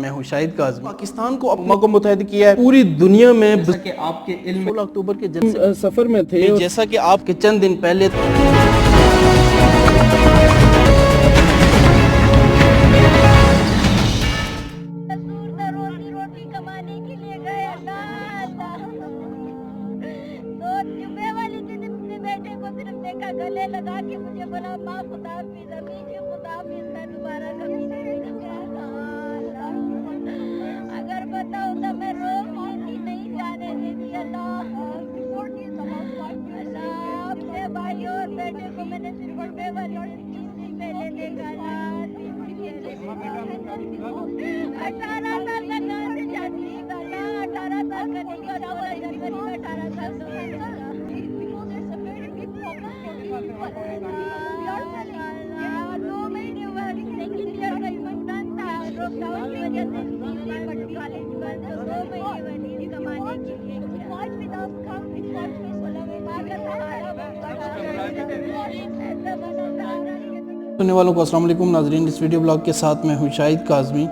میں ہوں شاہد کاظمی۔ پاکستان کو اقوام کو متحد کیا ہے پوری دنیا میں، جیسا کہ آپ کے علم 16 اکتوبر کے جلسے سفر میں تھے، جیسا کہ آپ کے چند دن پہلے روٹی کمانے کے لیے گئے والی جن اپنے بیٹے کو صرف دیکھا گلے لگا کے مجھے بولا ماں خدا حافظ، امی جی خدا حافظ، میں دوبارہ کبھی نہیں ملوں گا۔ اگر بتاؤں تو میں روتی نہیں جانے دیتی۔ اللہ اپنے بھائی اور بیٹے کو میں نے صرف بڑے والی چیز پہلے دیکھا نا 18 سال کا نام سے جاتی گلا 18 سال کا نہیں کرا وہ 18 سال دو مہینے ہوا سیکنڈ ایئر کا امتحان تھا، لاک ڈاؤن کی وجہ سے کالج بند، 2 مہینے بنی کمانے کے لیے سننے والوں کو السلام علیکم ناظرین، اس ویڈیو بلاگ کے ساتھ میں ہوں شاہد کاظمی۔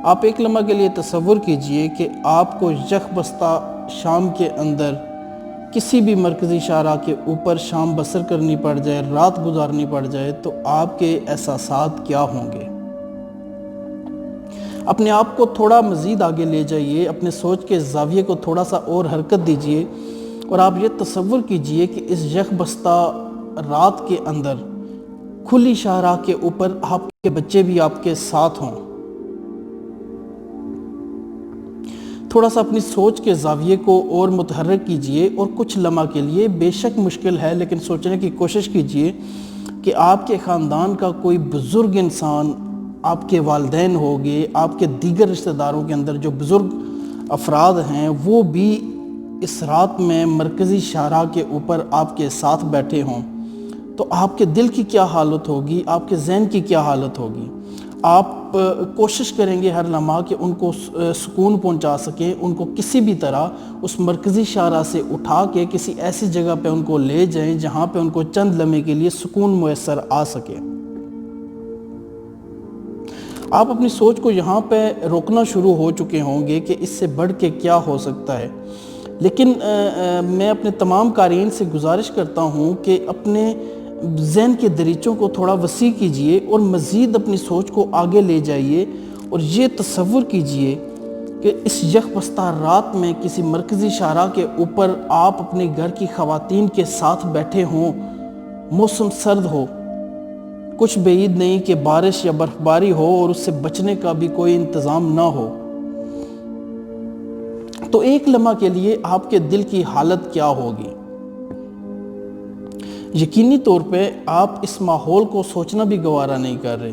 آپ ایک لمحہ کے لیے تصور کیجئے کہ آپ کو یک بستہ شام کے اندر کسی بھی مرکزی شاہراہ کے اوپر شام بسر کرنی پڑ جائے، رات گزارنی پڑ جائے، تو آپ کے احساسات کیا ہوں گے؟ اپنے آپ کو تھوڑا مزید آگے لے جائیے، اپنے سوچ کے زاویے کو تھوڑا سا اور حرکت دیجئے، اور آپ یہ تصور کیجئے کہ اس یک بستہ رات کے اندر کھلی شاہراہ کے اوپر آپ کے بچے بھی آپ کے ساتھ ہوں۔ تھوڑا سا اپنی سوچ کے زاویے کو اور متحرک کیجئے، اور کچھ لمحہ کے لیے، بے شک مشکل ہے لیکن سوچنے کی کوشش کیجئے کہ آپ کے خاندان کا کوئی بزرگ انسان، آپ کے والدین ہوگے، آپ کے دیگر رشتہ داروں کے اندر جو بزرگ افراد ہیں، وہ بھی اس رات میں مرکزی شاہراہ کے اوپر آپ کے ساتھ بیٹھے ہوں، تو آپ کے دل کی کیا حالت ہوگی، آپ کے ذہن کی کیا حالت ہوگی؟ آپ کوشش کریں گے ہر لمحہ کہ ان کو سکون پہنچا سکیں، ان کو کسی بھی طرح اس مرکزی شاہراہ سے اٹھا کے کسی ایسی جگہ پہ ان کو لے جائیں جہاں پہ ان کو چند لمحے کے لیے سکون میسر آ سکے۔ آپ اپنی سوچ کو یہاں پہ روکنا شروع ہو چکے ہوں گے کہ اس سے بڑھ کے کیا ہو سکتا ہے، لیکن میں اپنے تمام قارئین سے گزارش کرتا ہوں کہ اپنے ذہن کے دریچوں کو تھوڑا وسیع کیجئے اور مزید اپنی سوچ کو آگے لے جائیے، اور یہ تصور کیجئے کہ اس یک بستہ رات میں کسی مرکزی شاہراہ کے اوپر آپ اپنے گھر کی خواتین کے ساتھ بیٹھے ہوں، موسم سرد ہو، کچھ بعید نہیں کہ بارش یا برف باری ہو اور اس سے بچنے کا بھی کوئی انتظام نہ ہو، تو ایک لمحہ کے لیے آپ کے دل کی حالت کیا ہوگی؟ یقینی طور پہ آپ اس ماحول کو سوچنا بھی گوارا نہیں کر رہے،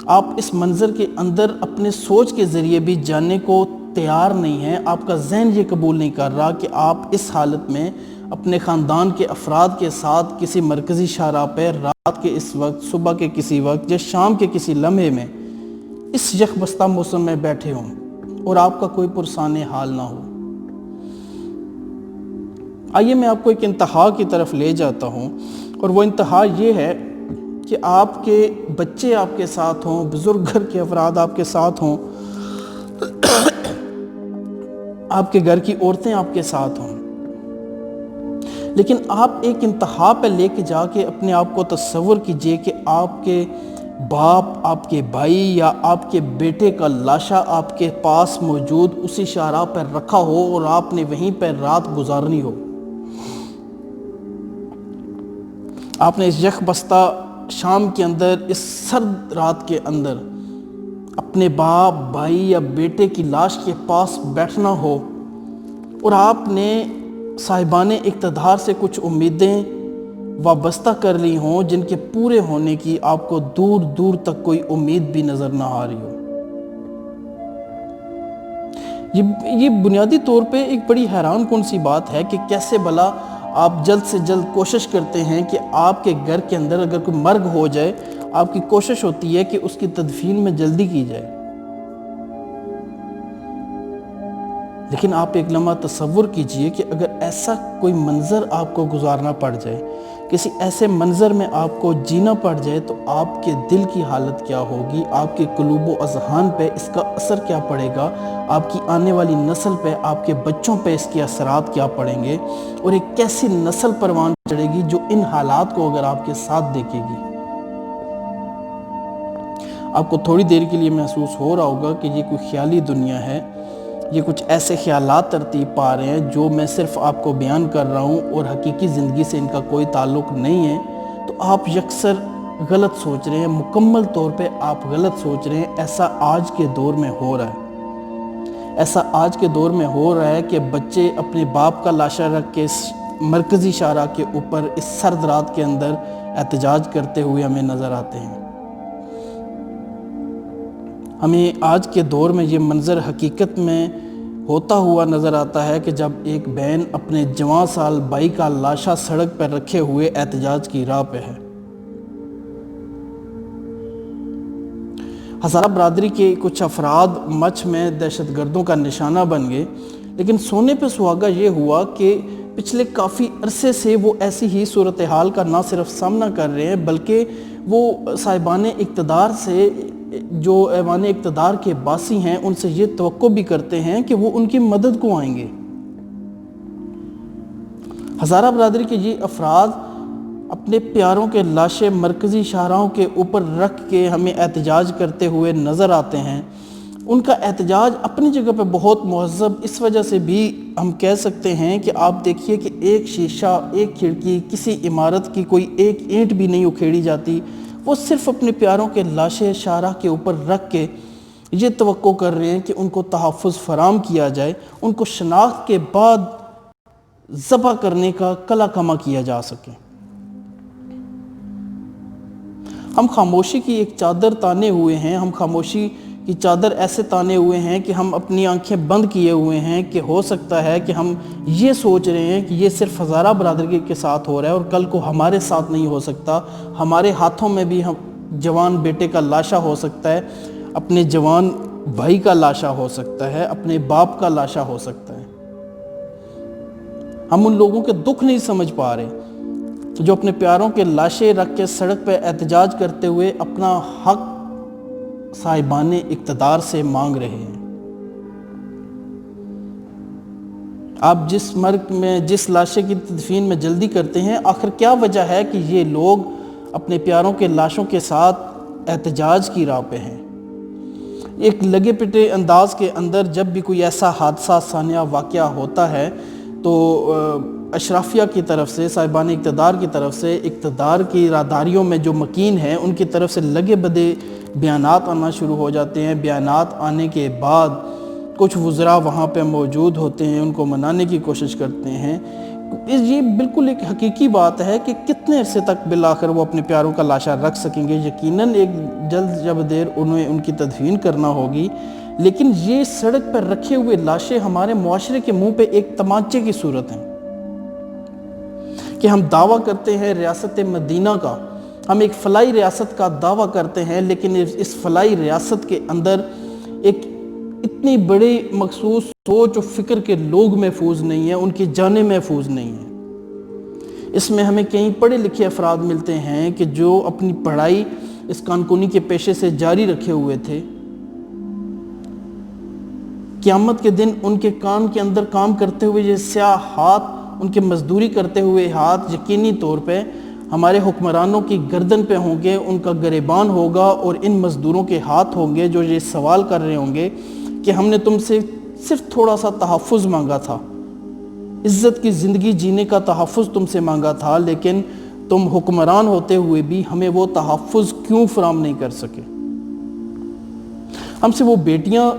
آپ اس منظر کے اندر اپنے سوچ کے ذریعے بھی جاننے کو تیار نہیں ہیں، آپ کا ذہن یہ قبول نہیں کر رہا کہ آپ اس حالت میں اپنے خاندان کے افراد کے ساتھ کسی مرکزی شاہراہ پہ رات کے اس وقت، صبح کے کسی وقت یا شام کے کسی لمحے میں اس یک بستہ موسم میں بیٹھے ہوں اور آپ کا کوئی پرسان حال نہ ہو۔ آئیے میں آپ کو ایک انتہا کی طرف لے جاتا ہوں، اور وہ انتہا یہ ہے کہ آپ کے بچے آپ کے ساتھ ہوں، بزرگ گھر کے افراد آپ کے ساتھ ہوں، آپ کے گھر کی عورتیں آپ کے ساتھ ہوں، لیکن آپ ایک انتہا پہ لے کے جا کے اپنے آپ کو تصور کیجئے کہ آپ کے باپ، آپ کے بھائی یا آپ کے بیٹے کا لاشا آپ کے پاس موجود اسی شاہراہ پر رکھا ہو اور آپ نے وہیں پر رات گزارنی ہو۔ آپ نے اس یک بستہ شام کے اندر، اس سرد رات کے اندر اپنے باپ، بھائی یا بیٹے کی لاش کے پاس بیٹھنا ہو، اور آپ نے صاحبان اقتدار سے کچھ امیدیں وابستہ کر لی ہوں جن کے پورے ہونے کی آپ کو دور دور تک کوئی امید بھی نظر نہ آ رہی ہو۔ یہ بنیادی طور پہ ایک بڑی حیران کن سی بات ہے کہ کیسے بھلا آپ جلد سے جلد کوشش کرتے ہیں کہ آپ کے گھر کے اندر اگر کوئی مرگ ہو جائے، آپ کی کوشش ہوتی ہے کہ اس کی تدفین میں جلدی کی جائے۔ لیکن آپ ایک لمحہ تصور کیجئے کہ اگر ایسا کوئی منظر آپ کو گزارنا پڑ جائے، کسی ایسے منظر میں آپ کو جینا پڑ جائے، تو آپ کے دل کی حالت کیا ہوگی، آپ کے قلوب و اذہان پہ اس کا اثر کیا پڑے گا، آپ کی آنے والی نسل پہ، آپ کے بچوں پہ اس کے اثرات کیا پڑیں گے، اور ایک کیسی نسل پروان چڑھے گی جو ان حالات کو اگر آپ کے ساتھ دیکھے گی۔ آپ کو تھوڑی دیر کے لیے محسوس ہو رہا ہوگا کہ یہ کوئی خیالی دنیا ہے، یہ کچھ ایسے خیالات ترتیب پا رہے ہیں جو میں صرف آپ کو بیان کر رہا ہوں اور حقیقی زندگی سے ان کا کوئی تعلق نہیں ہے، تو آپ یکسر غلط سوچ رہے ہیں، مکمل طور پہ آپ غلط سوچ رہے ہیں۔ ایسا آج کے دور میں ہو رہا ہے، ایسا آج کے دور میں ہو رہا ہے کہ بچے اپنے باپ کا لاشا رکھ کے اس مرکزی شاہراہ کے اوپر اس سرد رات کے اندر احتجاج کرتے ہوئے ہمیں نظر آتے ہیں۔ ہمیں آج کے دور میں یہ منظر حقیقت میں ہوتا ہوا نظر آتا ہے کہ جب ایک بہن اپنے جوان سال بھائی کا لاشا سڑک پر رکھے ہوئے احتجاج کی راہ پہ ہے۔ ہزارہ برادری کے کچھ افراد مچھ میں دہشت گردوں کا نشانہ بن گئے، لیکن سونے پہ سہاگا یہ ہوا کہ پچھلے کافی عرصے سے وہ ایسی ہی صورتحال کا نہ صرف سامنا کر رہے ہیں، بلکہ وہ صاحبان اقتدار سے، جو ایوان اقتدار کے باسی ہیں، ان سے یہ توقع بھی کرتے ہیں کہ وہ ان کی مدد کو آئیں گے۔ ہزارہ برادری کے یہ افراد اپنے پیاروں کے لاشیں مرکزی شاہراہوں کے اوپر رکھ کے ہمیں احتجاج کرتے ہوئے نظر آتے ہیں۔ ان کا احتجاج اپنی جگہ پہ بہت مہذب اس وجہ سے بھی ہم کہہ سکتے ہیں کہ آپ دیکھیے کہ ایک شیشہ، ایک کھڑکی، کسی عمارت کی کوئی ایک اینٹ بھی نہیں اکھیڑی جاتی، وہ صرف اپنے پیاروں کے لاشیں شاہراہ کے اوپر رکھ کے یہ توقع کر رہے ہیں کہ ان کو تحفظ فراہم کیا جائے، ان کو شناخت کے بعد ذبح کرنے کا کلا کما کیا جا سکے۔ ہم خاموشی کی ایک چادر تانے ہوئے ہیں، ہم خاموشی کی چادر ایسے تانے ہوئے ہیں کہ ہم اپنی آنکھیں بند کیے ہوئے ہیں کہ ہو سکتا ہے کہ ہم یہ سوچ رہے ہیں کہ یہ صرف ہزارہ برادری کے ساتھ ہو رہا ہے اور کل کو ہمارے ساتھ نہیں ہو سکتا، ہمارے ہاتھوں میں بھی ہم جوان بیٹے کا لاشا ہو سکتا ہے، اپنے جوان بھائی کا لاشا ہو سکتا ہے، اپنے باپ کا لاشا ہو سکتا ہے۔ ہم ان لوگوں کے دکھ نہیں سمجھ پا رہے جو اپنے پیاروں کے لاشیں رکھ کے سڑک پہ احتجاج کرتے ہوئے اپنا حق صاحبان اقتدار سے مانگ رہے ہیں۔ آپ جس مرگ میں، جس لاشے کی تدفین میں جلدی کرتے ہیں، آخر کیا وجہ ہے کہ یہ لوگ اپنے پیاروں کے لاشوں کے ساتھ احتجاج کی راہ پہ ہیں؟ ایک لگے پٹے انداز کے اندر جب بھی کوئی ایسا حادثہ سانحہ واقعہ ہوتا ہے تو اشرافیہ کی طرف سے، صاحبان اقتدار کی طرف سے، اقتدار کی راداریوں میں جو مکین ہیں ان کی طرف سے لگے بدے بیانات آنا شروع ہو جاتے ہیں۔ بیانات آنے کے بعد کچھ وزراء وہاں پہ موجود ہوتے ہیں، ان کو منانے کی کوشش کرتے ہیں۔ یہ بالکل ایک حقیقی بات ہے کہ کتنے عرصے تک بالآخر وہ اپنے پیاروں کا لاشا رکھ سکیں گے۔ یقیناً ایک جلد جب دیر انہیں ان کی تدفین کرنا ہوگی، لیکن یہ سڑک پر رکھے ہوئے لاشیں ہمارے معاشرے کے منہ پہ ایک تمانچے کی صورت ہیں کہ ہم دعویٰ کرتے ہیں ریاست مدینہ کا، ہم ایک فلاحی ریاست کا دعویٰ کرتے ہیں، لیکن اس فلاحی ریاست کے اندر ایک اتنی بڑی مخصوص سوچ و فکر کے لوگ محفوظ نہیں ہیں، ان کی جانیں محفوظ نہیں ہیں۔ اس میں ہمیں کئی پڑھے لکھے افراد ملتے ہیں کہ جو اپنی پڑھائی اس کانکونی کے پیشے سے جاری رکھے ہوئے تھے، قیامت کے دن ان کے کان کے اندر کام کرتے ہوئے یہ سیاہ ہاتھ، ان کے مزدوری کرتے ہوئے ہاتھ یقینی طور پہ ہمارے حکمرانوں کی گردن پہ ہوں گے، ان کا گریبان ہوگا، اور ان مزدوروں کے ہاتھ ہوں گے جو یہ سوال کر رہے ہوں گے کہ ہم نے تم سے صرف تھوڑا سا تحفظ مانگا تھا، عزت کی زندگی جینے کا تحفظ تم سے مانگا تھا، لیکن تم حکمران ہوتے ہوئے بھی ہمیں وہ تحفظ کیوں فراہم نہیں کر سکے۔ ہم سے وہ بیٹیاں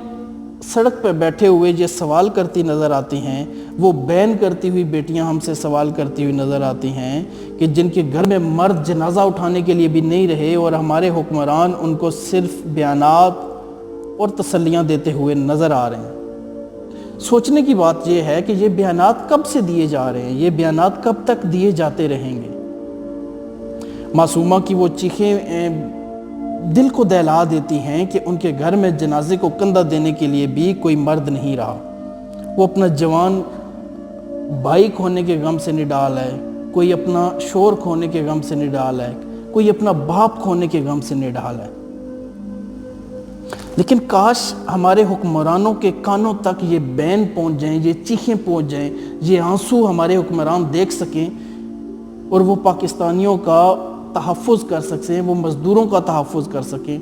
سڑک پہ بیٹھے ہوئے یہ سوال کرتی نظر آتی ہیں، وہ بین کرتی ہوئی بیٹیاں ہم سے سوال کرتی ہوئی نظر آتی ہیں کہ جن کے گھر میں مرد جنازہ اٹھانے کے لیے بھی نہیں رہے اور ہمارے حکمران ان کو صرف بیانات اور تسلیاں دیتے ہوئے نظر آ رہے ہیں۔ سوچنے کی بات یہ ہے کہ یہ بیانات کب سے دیے جا رہے ہیں، یہ بیانات کب تک دیے جاتے رہیں گے؟ معصومہ کی وہ چیخیں دل کو دہلا دیتی ہیں کہ ان کے گھر میں جنازے کو کندھا دینے کے لیے بھی کوئی مرد نہیں رہا، وہ اپنا جوان بھائی کھونے کے غم سے نڈال ہے، کوئی اپنا شور کھونے کے غم سے نڈال ہے، کوئی اپنا باپ کھونے کے غم سے نڈال ہے۔ لیکن کاش ہمارے حکمرانوں کے کانوں تک یہ بین پہنچ جائیں، یہ چیخیں پہنچ جائیں، یہ آنسو ہمارے حکمران دیکھ سکیں اور وہ پاکستانیوں کا تحفظ کر سکیں، وہ مزدوروں کا تحفظ کر سکیں۔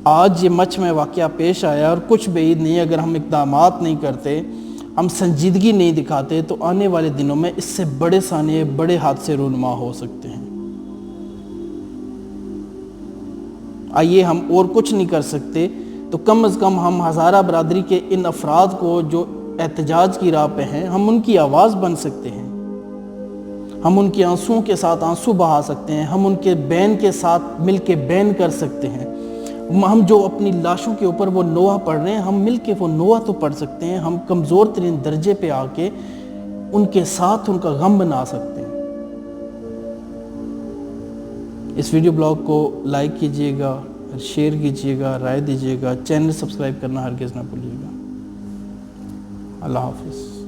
آج یہ مچھ میں واقعہ پیش آیا اور کچھ بعید نہیں، اگر ہم اقدامات نہیں کرتے، ہم سنجیدگی نہیں دکھاتے تو آنے والے دنوں میں اس سے بڑے سانحے، بڑے حادثے رونما ہو سکتے ہیں۔ آئیے ہم اور کچھ نہیں کر سکتے تو کم از کم ہم ہزارہ برادری کے ان افراد کو جو احتجاج کی راہ پہ ہیں، ہم ان کی آواز بن سکتے ہیں، ہم ان کے آنسوؤں کے ساتھ آنسو بہا سکتے ہیں، ہم ان کے بین کے ساتھ مل کے بین کر سکتے ہیں۔ ہم جو اپنی لاشوں کے اوپر وہ نوحہ پڑھ رہے ہیں، ہم مل کے وہ نوحہ تو پڑھ سکتے ہیں، ہم کمزور ترین درجے پہ آ کے ان کے ساتھ ان کا غم بنا سکتے ہیں۔ اس ویڈیو بلاگ کو لائک کیجئے گا، شیئر کیجئے گا، رائے دیجئے گا، چینل سبسکرائب کرنا ہرگز نہ بھولیے گا۔ اللہ حافظ۔